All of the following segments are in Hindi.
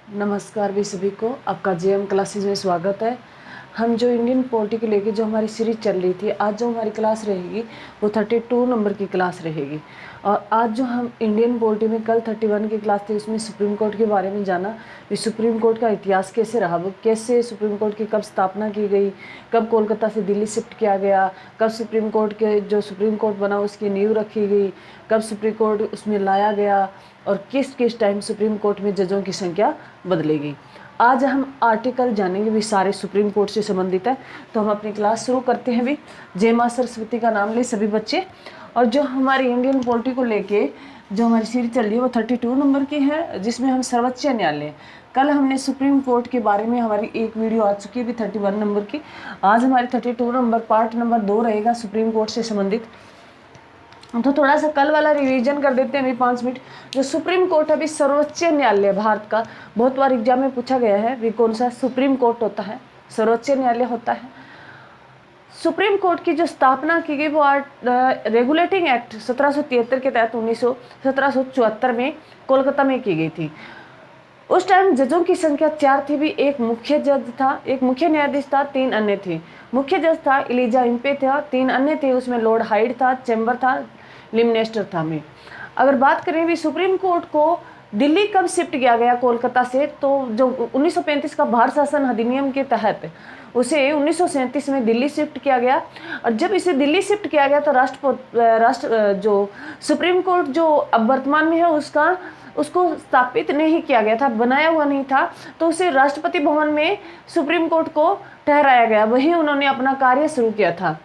नमस्कार भी सभी को, आपका जेएम क्लासेस में स्वागत है। हम जो इंडियन पॉलिटी को लेके जो हमारी सीरीज चल रही थी, आज जो हमारी क्लास रहेगी वो 32 नंबर की क्लास रहेगी। और आज जो हम इंडियन पॉलिटी में कल 31 की क्लास थी, उसमें सुप्रीम कोर्ट के बारे में जाना कि सुप्रीम कोर्ट का इतिहास कैसे रहा, वो कैसे सुप्रीम कोर्ट की कब स्थापना की गई, कब कोलकाता से दिल्ली शिफ्ट किया गया, कब सुप्रीम कोर्ट के जो सुप्रीम कोर्ट बना उसकी नींव रखी गई, कब सुप्रीम कोर्ट उसमें लाया गया और किस किस टाइम सुप्रीम कोर्ट में जजों की संख्या बदलेगी। आज हम आर्टिकल जानेंगे भी, सारे सुप्रीम कोर्ट से संबंधित है। तो हम अपनी क्लास शुरू करते हैं भी। जय मां सरस्वती का नाम ले सभी बच्चे। और जो हमारी इंडियन पॉलिटी को लेके जो हमारी सीरीज चल रही है वो 32 नंबर की है, जिसमें हम सर्वोच्च न्यायालय, कल हमने सुप्रीम कोर्ट के बारे में हमारी एक वीडियो आ चुकी है भी 31 नंबर की। आज हमारी 32 नंबर पार्ट नंबर 2 रहेगा सुप्रीम कोर्ट से संबंधित। तो थोड़ा सा कल वाला रिवीजन कर देते हैं अभी 5 मिनट। जो सुप्रीम कोर्ट है अभी सर्वोच्च न्यायालय भारत का, बहुत बार एग्जाम में पूछा गया है भी कौन सा सुप्रीम कोर्ट होता है, सर्वोच्च न्यायालय होता है। सुप्रीम कोर्ट की जो स्थापना की गई वो रेगुलेटिंग एक्ट 1773 के तहत 1774 में कोलकाता में की गई थी। उस टाइम जजों की संख्या 4 थी भी, एक मुख्य जज था, एक मुख्य न्यायाधीश था, 3 अन्य थे। मुख्य जज था एलिजा इम्पे था, 3 अन्य थे, उसमें लॉर्ड हाइड था, चैम्बर था, लिमनेस्टर था में। अगर बात करें भी सुप्रीम कोर्ट को दिल्ली कब शिफ्ट किया गया कोलकाता से, तो जो 1935 का भारत शासन अधिनियम के तहत उसे 1937 में दिल्ली शिफ्ट किया गया। और जब इसे दिल्ली शिफ्ट किया गया तो जो सुप्रीम कोर्ट जो अब वर्तमान में है उसको स्थापित नहीं किया गया था, बनाया हुआ नहीं था, तो उसे राष्ट्रपति भवन में सुप्रीम कोर्ट को ठहराया गया, वहीं उन्होंने अपना कार्य शुरू किया था।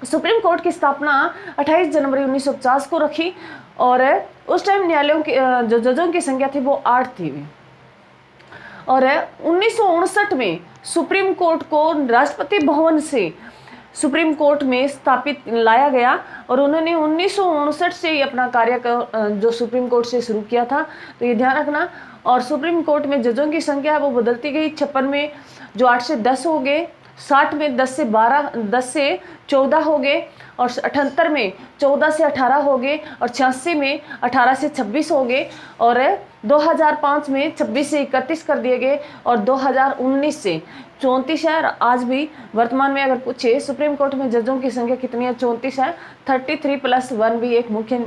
सुप्रीम कोर्ट की स्थापना 28 जनवरी 1950 को रखी और उस टाइम न्यायालयों की जो जजों की संख्या थी वो 8 थी। और 1959 में सुप्रीम कोर्ट को राष्ट्रपति भवन से सुप्रीम कोर्ट में स्थापित लाया गया और उन्होंने 1959 से ही अपना कार्य जो सुप्रीम कोर्ट से शुरू किया था, तो ये ध्यान रखना। और सुप्रीम कोर्ट में जजों की संख्या है वो बदलती गई। 56 में जो 8 से 10 हो गए, 60 में 10 से 14 हो गए, और 78 में 14 से 18 हो गए, और 86 में 18 से 26 हो गए, और 2005 में 26 से 31 कर दिए गए, और 2019 से 34 है। आज भी वर्तमान में अगर पूछे सुप्रीम कोर्ट में जजों की संख्या कितनी है, 34 है। 33 + 1 भी एक मुख्य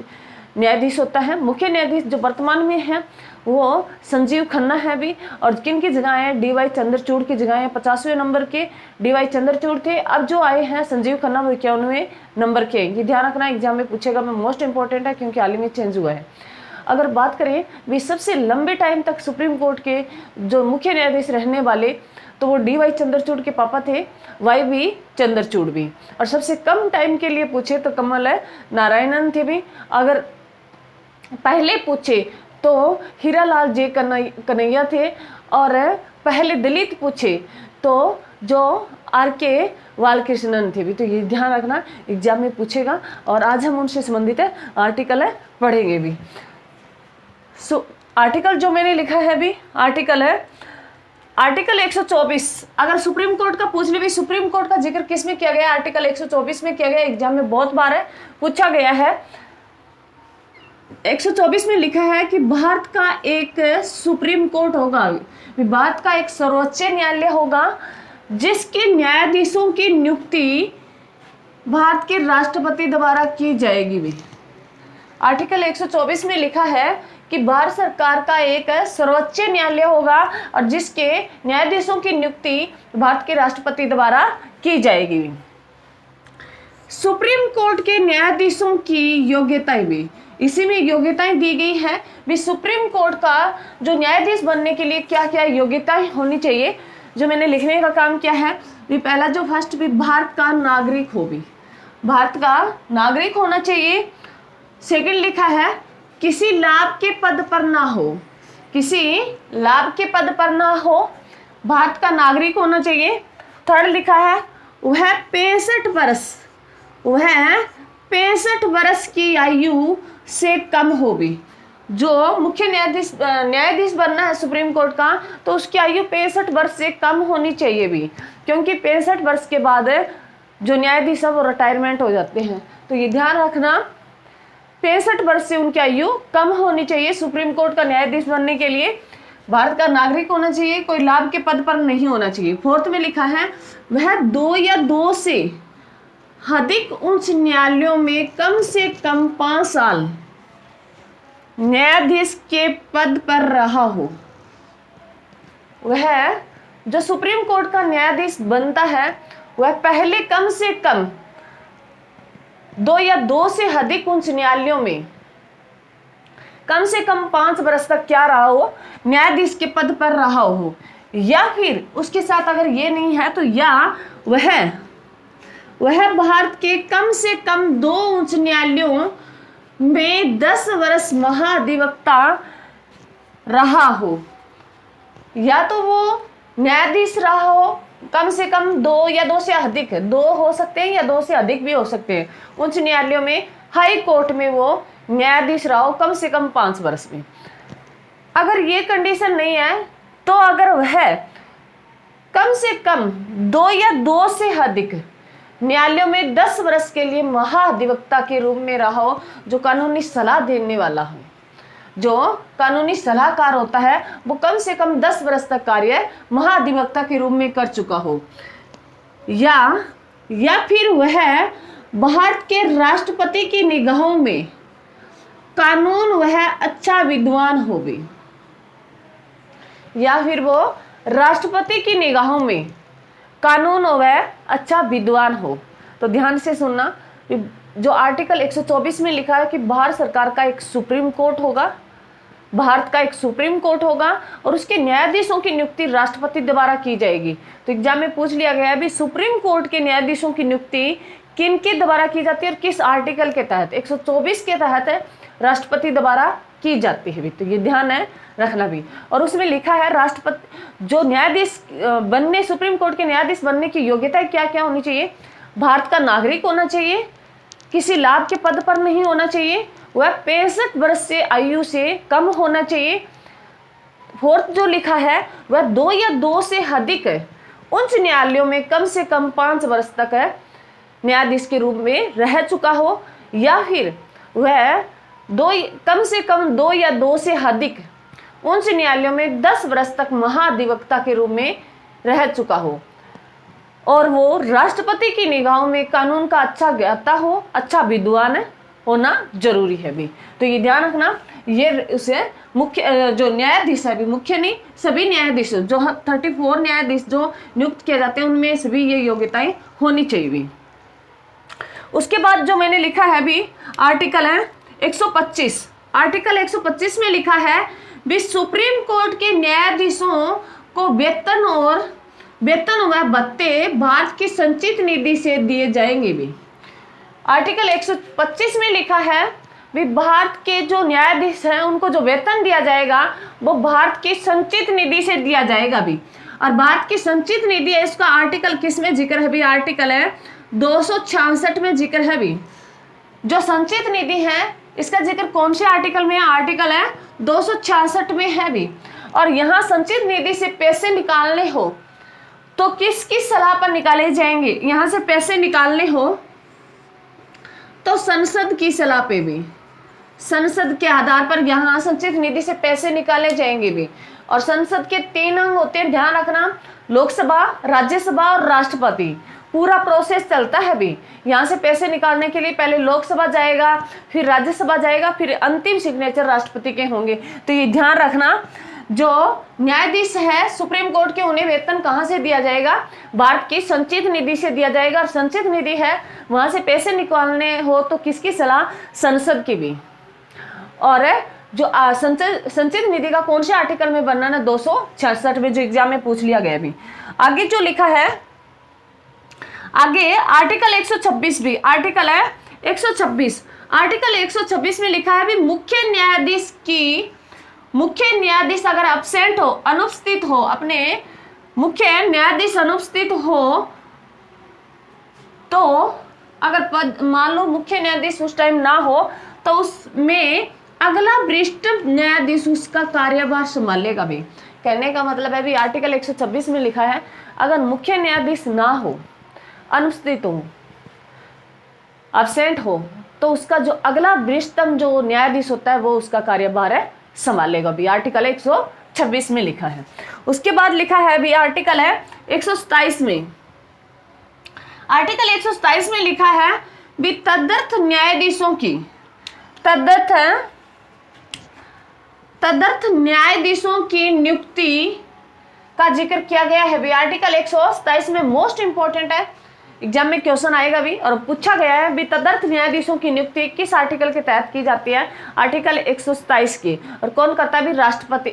न्यायाधीश होता है। मुख्य न्यायाधीश जो वर्तमान में है वो संजीव खन्ना है भी, और किन की जगह है, DY चंद्रचूड़ की जगह है। 50वें नंबर के DY चंद्रचूड़ थे, अब जो आए हैं संजीव खन्ना वो 51वें नंबर के। ये ध्यान रखना, एग्जाम में पूछेगा, में मोस्ट इंपॉर्टेंट है क्योंकि हाल ही में चेंज हुआ है। अगर बात करें भी सबसे लंबे टाइम तक सुप्रीम कोर्ट के जो मुख्य न्यायाधीश रहने वाले, तो वो DY चंद्रचूड़ के पापा थे, YV चंद्रचूड़ भी। और सबसे कम टाइम के लिए पूछे तो कमल नारायणन थे भी। अगर पहले पूछे तो हीरालाल जे कन्हैया थे, और पहले दलित पूछे तो जो RK बालकृष्णन थे भी। तो ये ध्यान रखना, एग्जाम में पूछेगा, और आज हम उनसे संबंधित आर्टिकल पढ़ेंगे भी। आर्टिकल जो मैंने लिखा है भी, आर्टिकल 124। अगर सुप्रीम कोर्ट का पूछ ले भी, सुप्रीम कोर्ट का जिक्र किस में किया गया, आर्टिकल 124 में किया गया। एग्जाम में बहुत बार पूछा गया है। 124 में लिखा है कि भारत का एक सुप्रीम कोर्ट होगा, भारत का एक सर्वोच्च न्यायालय होगा, जिसके न्यायाधीशों की नियुक्ति भारत के राष्ट्रपति द्वारा की जाएगी भी। आर्टिकल 124 में लिखा है कि भारत सरकार का एक सर्वोच्च न्यायालय होगा और जिसके न्यायाधीशों की नियुक्ति भारत के राष्ट्रपति द्वारा की जाएगी। सुप्रीम कोर्ट के न्यायाधीशों की योग्यताएं भी इसी में योग्यताएं दी गई है भी। सुप्रीम कोर्ट का जो न्यायाधीश बनने के लिए क्या क्या योग्यताएं होनी चाहिए, जो मैंने लिखने का काम किया है भी। पहला जो फर्स्ट भी, भारत का नागरिक हो भी, भारत का नागरिक होना चाहिए। सेकंड लिखा है किसी लाभ के पद पर ना हो, किसी लाभ के पद पर ना हो, भारत का नागरिक होना चाहिए। थर्ड लिखा है वह 65 वर्ष की आयु से कम हो भी। जो मुख्य न्यायाधीश बनना है सुप्रीम कोर्ट का, तो उसकी आयु 65 वर्ष से कम होनी चाहिए भी, क्योंकि 65 वर्ष के बाद जो न्यायाधीश है वो रिटायरमेंट हो जाते हैं। तो ये ध्यान रखना, 65 वर्ष से उनकी आयु कम होनी चाहिए सुप्रीम कोर्ट का न्यायाधीश बनने के लिए। भारत का नागरिक होना चाहिए, कोई लाभ के पद पर नहीं होना चाहिए। फोर्थ में लिखा है वह 2 या 2 से अधिक उच्च न्यायालयों में कम से कम 5 साल न्यायाधीश के पद पर रहा हो। वह जो सुप्रीम कोर्ट का न्यायाधीश बनता है वह पहले कम से कम 2 या 2 से अधिक उच्च न्यायालयों में कम से कम 5 वर्ष तक क्या रहा हो, न्यायाधीश के पद पर रहा हो, या फिर उसके साथ अगर ये नहीं है तो या वह भारत के कम से कम 2 उच्च न्यायालयों में 10 वर्ष महाधिवक्ता रहा हो। या तो वो न्यायाधीश रहा हो कम से कम 2 या 2 से अधिक, 2 हो सकते हैं या 2 से अधिक भी हो सकते हैं उच्च न्यायालयों में, हाई कोर्ट में वो न्यायाधीश रहा हो कम से कम 5 वर्ष में। अगर ये कंडीशन नहीं है तो अगर वह कम से कम 2 या 2 से अधिक न्यायालयों में 10 वर्ष के लिए महाधिवक्ता के रूप में रहा हो, जो कानूनी सलाह देने वाला हो, जो कानूनी सलाहकार होता है वो कम से कम 10 वर्ष तक कार्य महाधिवक्ता के रूप में कर चुका हो, या फिर वह भारत के राष्ट्रपति की निगाहों में कानून वह अच्छा विद्वान हो भी, या फिर वो राष्ट्रपति की निगाहों में कानून वह अच्छा विद्वान हो। तो ध्यान से सुनना, जो आर्टिकल 124 में लिखा है कि भारत सरकार का एक सुप्रीम कोर्ट होगा, भारत का एक सुप्रीम कोर्ट होगा और उसके न्यायाधीशों की नियुक्ति राष्ट्रपति द्वारा की जाएगी। तो एग्जाम में पूछ लिया गया है भी सुप्रीम कोर्ट के न्यायाधीशों की नियुक्ति किन के द्वारा की जाती है और किस आर्टिकल के तहत, 124 के तहत राष्ट्रपति द्वारा की जाती है भी। तो ये ध्यान है रखना भी। और उसमें लिखा है राष्ट्रपति जो न्यायाधीश बनने, सुप्रीम कोर्ट के न्यायाधीश बनने की योग्यता क्या क्या होनी चाहिए, भारत का नागरिक होना चाहिए, किसी लाभ के पद पर नहीं होना चाहिए, वह 65 वर्ष से आयु से कम होना चाहिए। फोर्थ जो लिखा है वह 2 या 2 से अधिक उच्च न्यायालयों में कम से कम 5 वर्ष तक न्यायाधीश के रूप में रह चुका हो, या फिर वह कम से कम 2 या 2 से अधिक उच्च न्यायालयों में 10 वर्ष तक महाधिवक्ता के रूप में रह चुका हो, और वो राष्ट्रपति की निगाहों में कानून का अच्छा ज्ञाता हो, अच्छा विद्वान होना जरूरी है भी। तो ये ध्यान रखना, ये उसे मुख्य जो न्यायाधीश है भी, मुख्य नहीं सभी न्यायाधीश जो 34 न्यायाधीश जो नियुक्त किए जाते हैं उनमें सभी ये योग्यताएं होनी चाहिए भी। उसके बाद जो मैंने लिखा है भी आर्टिकल है 125, आर्टिकल 125 में लिखा है भी सुप्रीम कोर्ट के न्यायाधीशों को वेतन व भत्ते भारत की संचित निधि से दिए जाएंगे भी। आर्टिकल 125 में लिखा है भी भारत के जो न्यायाधीश हैं उनको जो वेतन दिया जाएगा वो भारत की संचित निधि से दिया जाएगा भी। और भारत की संचित निधि है, इसका आर्टिकल किस में जिक्र है भी, आर्टिकल है 266 में जिक्र है भी। जो संचित निधि है इसका जिक्र कौन से आर्टिकल में है, आर्टिकल है 266 में है भी। और यहाँ संचित निधि से पैसे निकालने हो तो किसकी सलाह पर निकाले जाएंगे, यहाँ से पैसे निकालने हो तो संसद की सलाह पे भी, संसद के आधार पर यहाँ संचित निधि से पैसे निकाले जाएंगे भी। और संसद के 3 अंग होते हैं, ध्यान रखना, लोकसभा, राज्यसभा और राष्ट्रपति। पूरा प्रोसेस चलता है भी। यहाँ से पैसे निकालने के लिए पहले लोकसभा जाएगा, फिर राज्यसभा जाएगा, फिर अंतिम सिग्नेचर राष्ट्रपति के होंगे। तो ये ध्यान रखना, जो न्यायाधीश है सुप्रीम कोर्ट के उन्हें वेतन कहाँ से दिया जाएगा, भारत की संचित निधि से दिया जाएगा। और संचित निधि है वहां से पैसे निकालने हो तो किसकी सलाह, संसद की भी। और जो संचित निधि का कौन से आर्टिकल में वर्णन है, 266 में, जो एग्जाम में पूछ लिया गया भी। आगे जो लिखा है, आगे आर्टिकल 126 भी, आर्टिकल है 126, आर्टिकल 126 में लिखा है भी मुख्य न्यायाधीश अगर एब्सेंट हो, अनुपस्थित हो, अपने मुख्य न्यायाधीश अनुपस्थित हो तो अगर मान लो मुख्य न्यायाधीश उस टाइम ना हो तो उसमें अगला वरिष्ठ न्यायाधीश उसका कार्यभार संभालेगा भी। कहने का मतलब है भी आर्टिकल 126 में लिखा है अगर मुख्य न्यायाधीश ना हो, अनुपस्थित हो, एब्सेंट हो, तो उसका जो अगला वरिष्ठतम जो न्यायाधीश होता है वो उसका कार्यभार है संभालेगा भी। आर्टिकल 126 में लिखा है। उसके बाद लिखा है भी आर्टिकल है 127 में, आर्टिकल 127 में लिखा है भी तदर्थ न्यायाधीशों की, तदर्थ न्यायाधीशों की नियुक्ति का जिक्र किया गया है भी आर्टिकल 127 में। मोस्ट इंपॉर्टेंट है, एग्जाम में क्वेश्चन आएगा भी और पूछा गया है भी तदर्थ न्यायाधीशों की नियुक्ति किस आर्टिकल के तहत की जाती है, आर्टिकल 127 की। और कौन करता है भी राष्ट्रपति,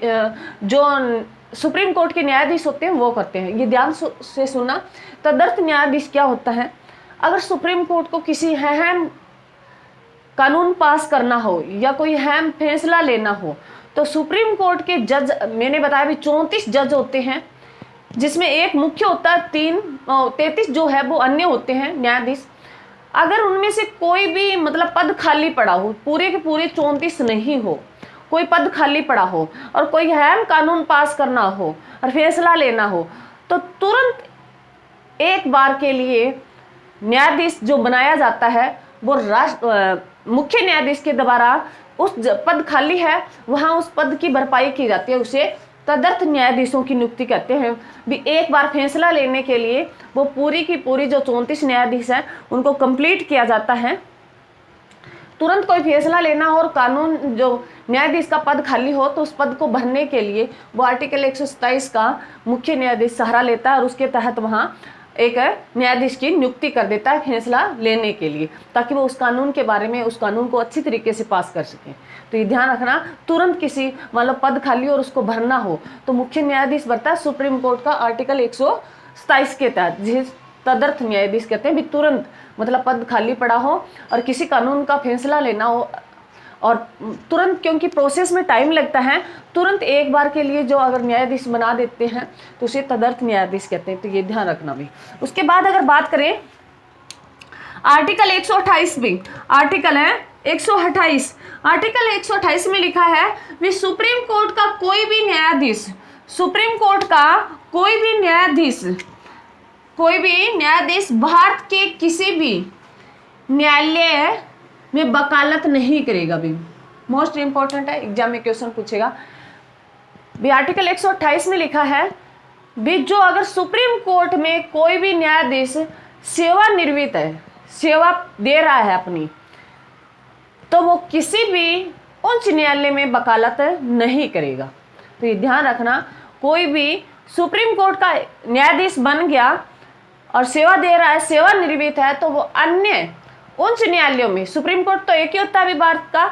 जो सुप्रीम कोर्ट के न्यायाधीश होते हैं वो करते हैं। ये ध्यान से सुनना, तदर्थ न्यायाधीश क्या होता है, अगर सुप्रीम कोर्ट को किसी अहम कानून पास करना हो या कोई अहम फैसला लेना हो तो सुप्रीम कोर्ट के जज, मैंने बताया भी 34 जज होते हैं, जिसमें एक मुख्य होता है, 33 जो है वो अन्य होते हैं न्यायाधीश। अगर उनमें से कोई भी मतलब पद खाली पड़ा हो, पूरे के पूरे 34 नहीं हो, कोई पद खाली पड़ा हो और कोई अहम कानून पास करना हो और फैसला लेना हो तो तुरंत एक बार के लिए न्यायाधीश जो बनाया जाता है वो मुख्य न्यायाधीश के द्वारा उस पद खाली है वहां उस पद की भरपाई की जाती है, उसे तदर्थ न्यायाधीशों की नियुक्ति कहते हैं। भी एक बार फैसला लेने के लिए वो पूरी की पूरी जो 34 न्यायाधीश हैं उनको कंप्लीट किया जाता है। तुरंत कोई फैसला लेना हो और कानून जो न्यायाधीश का पद खाली हो तो उस पद को भरने के लिए वो आर्टिकल 127 का मुख्य न्यायाधीश सहारा लेता है और उसके तहत वहां एक न्यायाधीश की नियुक्ति कर देता है फैसला लेने के लिए, ताकि वो उस कानून के बारे में, उस कानून को अच्छी तरीके से पास कर सके। तो ये ध्यान रखना, तुरंत किसी मतलब पद खाली और उसको भरना हो तो मुख्य न्यायाधीश भरता है सुप्रीम कोर्ट का आर्टिकल 127 के तहत, जिस तदर्थ न्यायाधीश कहते हैं भी तुरंत मतलब पद खाली पड़ा हो और किसी कानून का फैसला लेना हो और तुरंत, क्योंकि प्रोसेस में टाइम लगता है, तुरंत एक बार के लिए जो अगर न्यायाधीश बना देते हैं तो उसे तदर्थ न्यायाधीश कहते हैं। तो ये ध्यान रखना भी। उसके बाद अगर बात करें आर्टिकल 128 भी, आर्टिकल है 128, आर्टिकल 128 में लिखा है भी सुप्रीम कोर्ट का कोई भी न्यायाधीश, सुप्रीम कोर्ट का कोई भी न्यायाधीश भारत के किसी भी न्यायालय में वकालत नहीं करेगा भी। मोस्ट इंपॉर्टेंट है, एग्जाम में क्वेश्चन पूछेगा भी। आर्टिकल 128 में लिखा है भी जो अगर सुप्रीम कोर्ट में कोई भी न्यायाधीश सेवानिवृत्त है, सेवा दे रहा है अपनी, तो वो किसी भी उच्च न्यायालय में वकालत नहीं करेगा। तो ये ध्यान रखना, कोई भी सुप्रीम कोर्ट का न्यायाधीश बन गया और सेवा दे रहा है, सेवानिवृत्त है, तो वो अन्य उच्च न्यायालयों में, सुप्रीम कोर्ट तो एक ही होता है अभी भारत का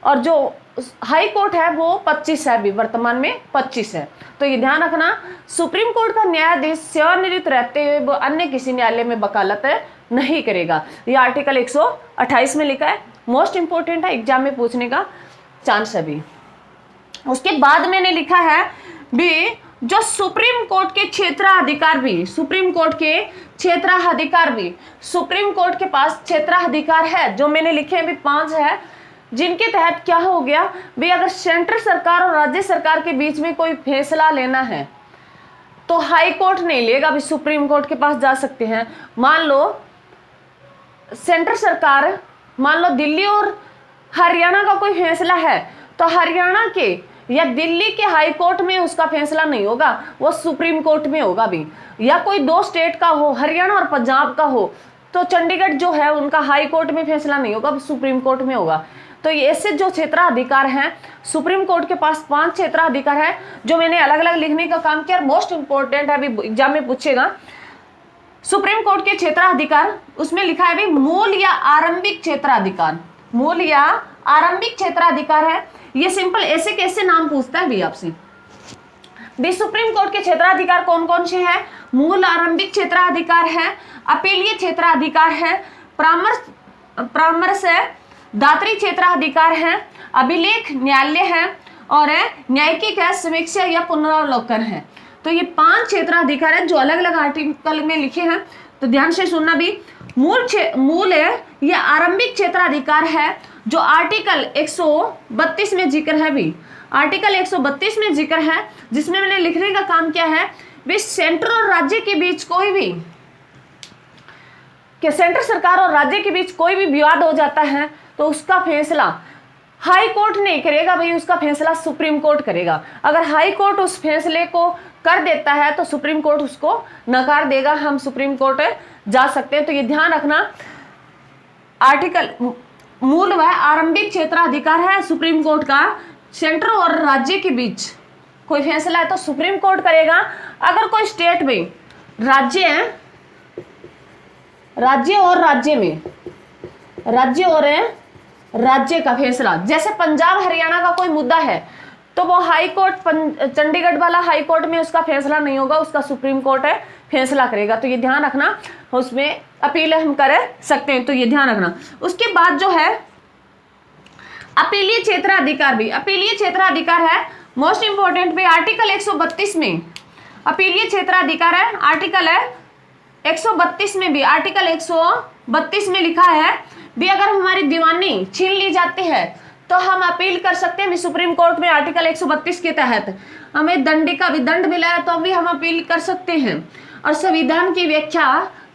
और जो हाई कोर्ट है वो 25 है, अभी वर्तमान में 25 है। तो ये ध्यान रखना, सुप्रीम कोर्ट का न्यायाधीश सेवानिवृत्त रहते हुए वो अन्य किसी न्यायालय में वकालत नहीं करेगा। ये आर्टिकल 128 में लिखा है, मोस्ट इंपोर्टेंट है, एग्जाम में पूछने का चांस है भी। उसके बाद मैंने लिखा है भी जो सुप्रीम कोर्ट के क्षेत्राधिकार भी, सुप्रीम कोर्ट के क्षेत्राधिकार भी, सुप्रीम कोर्ट के पास क्षेत्राधिकार है जो मैंने लिखे हैं भी 5 है, जिनके तहत क्या हो गया भी अगर सेंट्रल सरकार और राज्य सरकार के बीच में कोई फैसला लेना है तो हाई कोर्ट नहीं लेगा, भी सुप्रीम कोर्ट के पास जा सकते हैं। मान लो सेंट्रल सरकार, मान लो दिल्ली और हरियाणा का कोई फैसला है तो हरियाणा के या दिल्ली के हाई कोर्ट में उसका फैसला नहीं होगा, वो सुप्रीम कोर्ट में होगा भी। या कोई 2 स्टेट का हो, हरियाणा और पंजाब का हो, तो चंडीगढ़ जो है उनका हाई कोर्ट में फैसला नहीं होगा, सुप्रीम कोर्ट में होगा। तो ऐसे जो क्षेत्राधिकार हैं, सुप्रीम कोर्ट के पास 5 क्षेत्राधिकार है जो मैंने अलग अलग लिखने का काम किया। मोस्ट इंपोर्टेंट है, अभी एग्जाम में पूछेगा सुप्रीम कोर्ट के क्षेत्राधिकार, उसमें लिखा है भी मूल या आरंभिक क्षेत्राधिकार, मूल या आरंभिक क्षेत्राधिकार है। ये सिंपल ऐसे कैसे नाम पूछता है भी आपसे भी। सुप्रीम कोर्ट के क्षेत्राधिकार कौन कौन से हैं? मूल आरंभिक क्षेत्राधिकार है, अपीलीय क्षेत्राधिकार है, परामर्श है, दात्री क्षेत्राधिकार है, अभिलेख न्यायालय है और न्यायिक है, समीक्षा या पुनरावलोकन है। तो ये 5 क्षेत्राधिकार है जो अलग अलग आर्टिकल में लिखे हैं, तो ध्यान से सुनना भी। मूल है ये आरंभिक क्षेत्राधिकार है जो आर्टिकल 132 में जिक्र है भी, आर्टिकल 132 में जिक्र है, जिसमें मैंने लिखने का काम किया है भी सेंटर और राज्य के बीच कोई भी, कि सेंटर सरकार और राज्य के बीच कोई भी विवाद हो जाता है तो उसका फैसला हाई कोर्ट नहीं करेगा भाई, उसका फैसला सुप्रीम कोर्ट करेगा। अगर हाई कोर्ट उस फैसले को कर देता है तो सुप्रीम कोर्ट उसको नकार देगा, हम सुप्रीम कोर्ट जा सकते हैं। तो ये ध्यान रखना, आर्टिकल मूल व आरंभिक क्षेत्राधिकार है सुप्रीम कोर्ट का। सेंटर और राज्य के बीच कोई फैसला है तो सुप्रीम कोर्ट करेगा। अगर कोई स्टेट में राज्य है, राज्य और राज्य का फैसला, जैसे पंजाब हरियाणा का कोई मुद्दा है तो वो हाई कोर्ट, चंडीगढ़ वाला हाई कोर्ट में उसका फैसला नहीं होगा, उसका सुप्रीम कोर्ट है फैसला करेगा। तो ये ध्यान रखना, उसमें अपील हम कर सकते हैं, तो ये ध्यान रखना। उसके बाद जो है अपीलीय क्षेत्राधिकार भी, अपीलीय क्षेत्राधिकार है मोस्ट इंपोर्टेंट भी। आर्टिकल 132 में अपीलीय क्षेत्राधिकार है, आर्टिकल है 132 में भी, आर्टिकल 132 में लिखा है भी अगर हमारी दीवानी छीन ली जाती है तो हम अपील कर सकते हैं सुप्रीम कोर्ट में। आर्टिकल 132 के तहत हमें दंड मिला है तो भी हम अपील कर सकते हैं। और संविधान की व्याख्या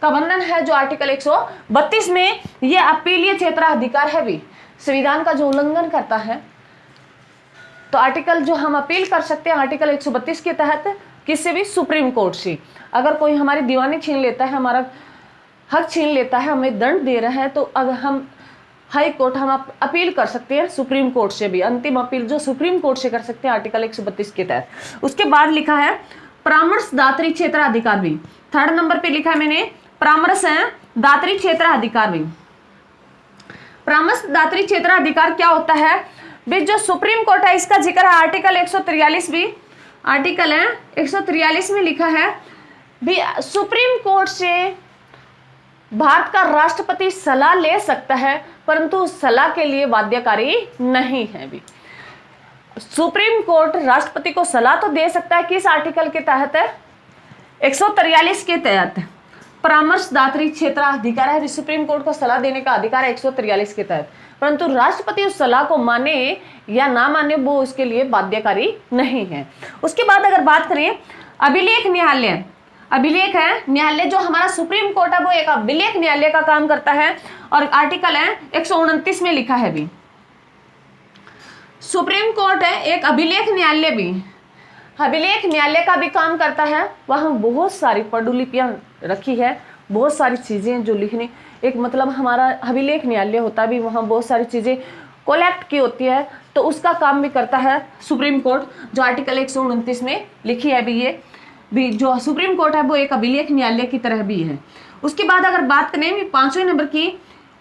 का वर्णन है जो आर्टिकल 132 में, ये अपीलीय क्षेत्राधिकार है भी, संविधान का जो उल्लंघन करता है तो आर्टिकल जो हम अपील कर सकते हैं आर्टिकल 132 के तहत, किससे भी, सुप्रीम कोर्ट से। अगर कोई हमारी दीवानी छीन लेता है, हमारा हक छीन लेता है, हमें दंड दे रहा है, तो अगर हम हाई कोर्ट हम अपील कर सकते हैं सुप्रीम कोर्ट से भी। अंतिम अपील जो सुप्रीम कोर्ट से कर सकते हैं आर्टिकल 132 के तहत। उसके बाद लिखा है परामर्शदात्री क्षेत्राधिकार भी, 3rd नंबर पे लिखा है मैंने, परामर्शदात्री क्षेत्राधिकार भी। परामर्शदात्री क्षेत्राधिकार क्या होता है भी, जो सुप्रीम कोर्ट है इसका जिक्र है आर्टिकल 143 भी, आर्टिकल है 143 में लिखा है भी सुप्रीम कोर्ट से भारत का राष्ट्रपति सलाह ले सकता है, परंतु उस सलाह के लिए बाध्यकारी नहीं है भी। सुप्रीम कोर्ट राष्ट्रपति को सलाह तो दे सकता है, किस आर्टिकल के तहत है, 143 के तहत परामर्शदात्री क्षेत्राधिकार है, सुप्रीम कोर्ट को सलाह देने का अधिकार है 143 के तहत, परंतु राष्ट्रपति उस सलाह को माने या ना माने वो उसके लिए बाध्यकारी नहीं है। उसके बाद अगर बात करें अभिलेख न्यायालय, अभिलेख है न्यायालय, जो हमारा सुप्रीम कोर्ट है वो एक अभिलेख न्यायालय का काम करता है, और आर्टिकल है 129 में लिखा है भी, सुप्रीम कोर्ट है एक अभिलेख न्यायालय भी, अभिलेख न्यायालय का भी काम करता है। वहां बहुत सारी पांडुलिपियां रखी है, बहुत सारी चीजें जो लिखने, एक मतलब हमारा अभिलेख न्यायालय होता भी, वहां बहुत सारी चीजें कोलेक्ट की होती है, तो उसका काम भी करता है सुप्रीम कोर्ट, जो आर्टिकल 129 में लिखी है भी। ये भी जो सुप्रीम कोर्ट है वो एक अभिलेख न्यायालय की तरह भी है। उसके बाद अगर बात करें 5वें नंबर की,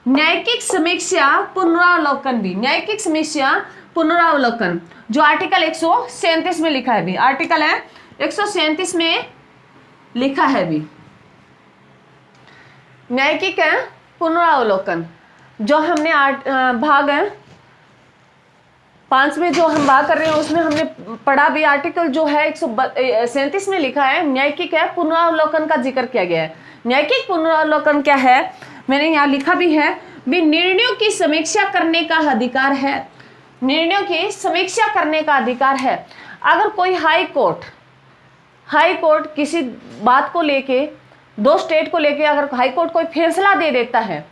न्यायिक समीक्षा पुनरावलोकन भी, न्यायिक समीक्षा पुनरावलोकन, जो आर्टिकल 137 में लिखा है भी, आर्टिकल है 137 में लिखा है भी, न्यायिक पुनरावलोकन, जो हमने भाग है 5 में जो हम बात कर रहे हैं उसमें हमने पढ़ा भी, आर्टिकल जो है 137 में लिखा है न्यायिक है पुनरावलोकन का जिक्र किया गया है। न्यायिक पुनरावलोकन क्या है, मैंने यहाँ लिखा भी है भी, निर्णयों की समीक्षा करने का अधिकार है, निर्णयों की समीक्षा करने का अधिकार है। अगर कोई हाई कोर्ट किसी बात को लेके, 2 स्टेट को लेके अगर हाई कोर्ट कोई फैसला दे देता है,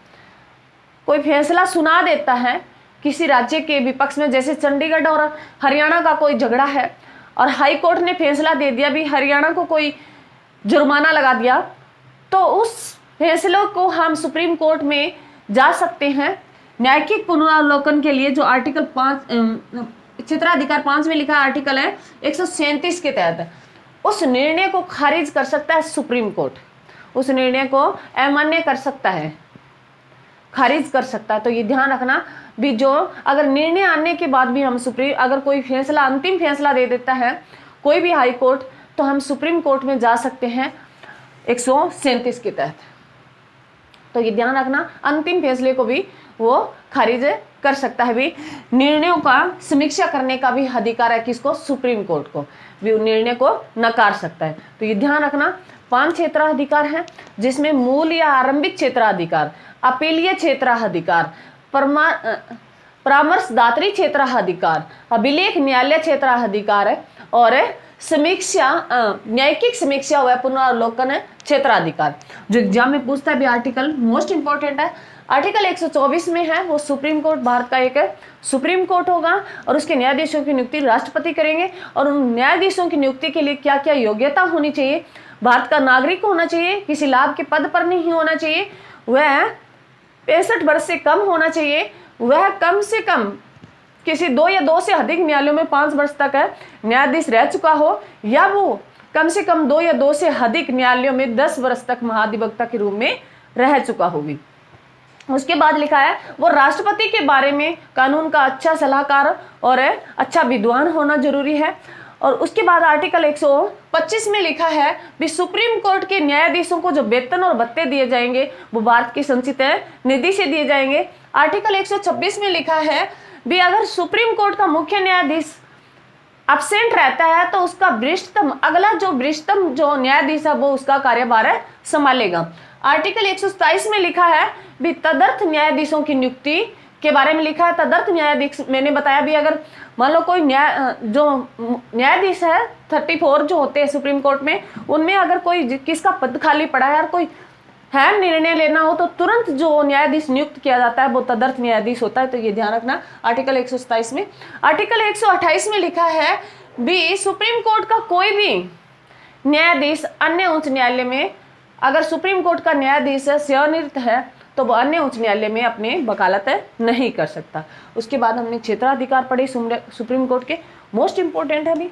कोई फैसला सुना देता है किसी राज्य के विपक्ष में, जैसे चंडीगढ़ और हरियाणा का कोई झगड़ा है और हाई कोर्ट ने फैसला दे दिया भी, हरियाणा को कोई जुर्माना लगा दिया, तो उस फैसलों को हम सुप्रीम कोर्ट में जा सकते हैं न्यायिक पुनरावलोकन के लिए, जो आर्टिकल 5 क्षेत्राधिकार 5 में लिखा आर्टिकल है 137 के तहत। उस निर्णय को खारिज कर सकता है सुप्रीम कोर्ट, उस निर्णय को अमान्य कर सकता है, खारिज कर सकता है। तो ये ध्यान रखना भी, जो अगर निर्णय आने के बाद भी हम अगर कोई फैसला, अंतिम फैसला दे देता है कोई भी हाई कोर्ट, तो हम सुप्रीम कोर्ट में जा सकते हैं 137 के तहत। तो ये ध्यान रखना, अंतिम फैसले को भी वो खारिज कर सकता है भी। निर्णयों का समीक्षा करने का भी अधिकार है किसको, सुप्रीम कोर्ट को भी, निर्णय को नकार सकता है। तो ये ध्यान रखना, 5 क्षेत्राधिकार हैं, जिसमें मूल या आरंभिक क्षेत्राधिकार, अपीलीय क्षेत्राधिकार, परामर्शदात्री क्षेत्राधिकार, अभिलेख न्यायालय क्षेत्राधिकार है, और समीक्षा, न्यायिक समीक्षा व पुनरावलोकन क्षेत्राधिकार। जो एग्जाम में पूछता है भी, आर्टिकल मोस्ट इंपॉर्टेंट है, आर्टिकल 124 में है वो सुप्रीम कोर्ट भारत का एक सुप्रीम कोर्ट होगा और उसके न्यायाधीशों की नियुक्ति राष्ट्रपति करेंगे। और उन न्यायाधीशों की नियुक्ति के लिए क्या क्या योग्यता होनी चाहिए, भारत का नागरिक होना चाहिए, किसी लाभ के पद पर नहीं होना चाहिए, वह 65 वर्ष से कम होना चाहिए, वह कम से कम किसी 2 या 2 से अधिक न्यायालयों में 5 वर्ष तक न्यायाधीश रह चुका हो, या वो कम से कम 2 या 2 से अधिक न्यायालयों में 10 वर्ष तक महाधिवक्ता के रूप में रह चुका होगी। उसके बाद लिखा है वो राष्ट्रपति के बारे में कानून का अच्छा सलाहकार और अच्छा विद्वान होना जरूरी है। और उसके बाद आर्टिकल 125 में लिखा है भी सुप्रीम कोर्ट के न्यायाधीशों को जो वेतन और भत्ते दिए जाएंगे वो भारत की संचित निधि से दिए जाएंगे। आर्टिकल 126 में लिखा है भी अगर सुप्रीम कोर्ट का मुख्य न्यायाधीश एब्सेंट रहता है तो उसका वरिष्ठतम जो न्यायाधीश है वो उसका कार्यभार संभालेगा। आर्टिकल 127 में लिखा है भी तदर्थ न्यायाधीशों की नियुक्ति के बारे में लिखा है। तदर्थ न्यायाधीश मैंने बताया भी अगर मान लो कोई न्यायाधीश है 34 जो होते हैं सुप्रीम कोर्ट में, उनमें अगर कोई किसका पद खाली पड़ा है और कोई है निर्णय लेना हो तो तुरंत जो न्यायाधीश नियुक्त किया जाता है वो तदर्थ न्यायाधीश होता है। तो ये ध्यान रखना आर्टिकल 127 में। आर्टिकल 128 में लिखा है भी सुप्रीम कोर्ट का कोई भी न्यायाधीश अन्य उच्च न्यायालय में, अगर सुप्रीम कोर्ट का न्यायाधीश सेवानिवृत्त है तो वो अन्य उच्च न्यायालय में अपने वकालत नहीं कर सकता। उसके बाद हमने क्षेत्राधिकार पढ़े सुप्रीम कोर्ट के, मोस्ट इंपोर्टेंट है अभी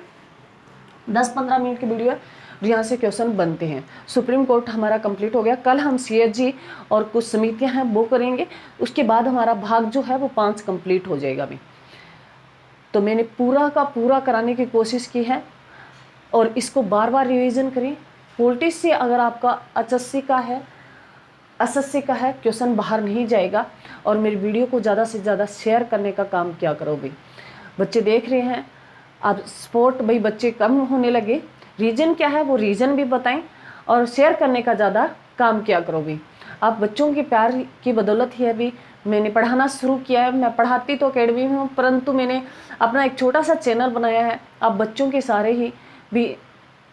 10-15 मिनट की वीडियो है, यहाँ से क्वेश्चन बनते हैं। सुप्रीम कोर्ट हमारा कंप्लीट हो गया। कल हम CAG और कुछ समितियां हैं वो करेंगे। उसके बाद हमारा भाग जो है वो 5 कंप्लीट हो जाएगा अभी। तो मैंने पूरा का पूरा कराने की कोशिश की है और इसको बार बार रिवीजन करें। पॉलिटिक्स से अगर आपका SSC का है क्वेश्चन बाहर नहीं जाएगा। और मेरी वीडियो को ज़्यादा से ज़्यादा शेयर करने का काम क्या करो भाई। बच्चे देख रहे हैं अब स्पोर्ट भाई बच्चे कम होने लगे, रीज़न क्या है वो रीज़न भी बताएं और शेयर करने का ज़्यादा काम किया करो भी। आप बच्चों के प्यार की बदौलत ही अभी मैंने पढ़ाना शुरू किया है। मैं पढ़ाती तो अकेडमी में हूँ परंतु मैंने अपना एक छोटा सा चैनल बनाया है। आप बच्चों के सारे ही भी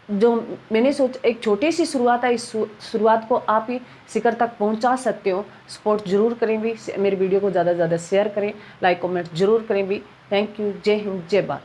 जो मैंने एक छोटी सी शुरुआत है, इस शुरुआत को आप ही शिखर तक पहुंचा सकते हो। सपोर्ट जरूर करें भी, मेरी वीडियो को ज़्यादा से ज़्यादा शेयर करें, लाइक कमेंट जरूर करें भी। Thank you. जय हिंद, जय भारत।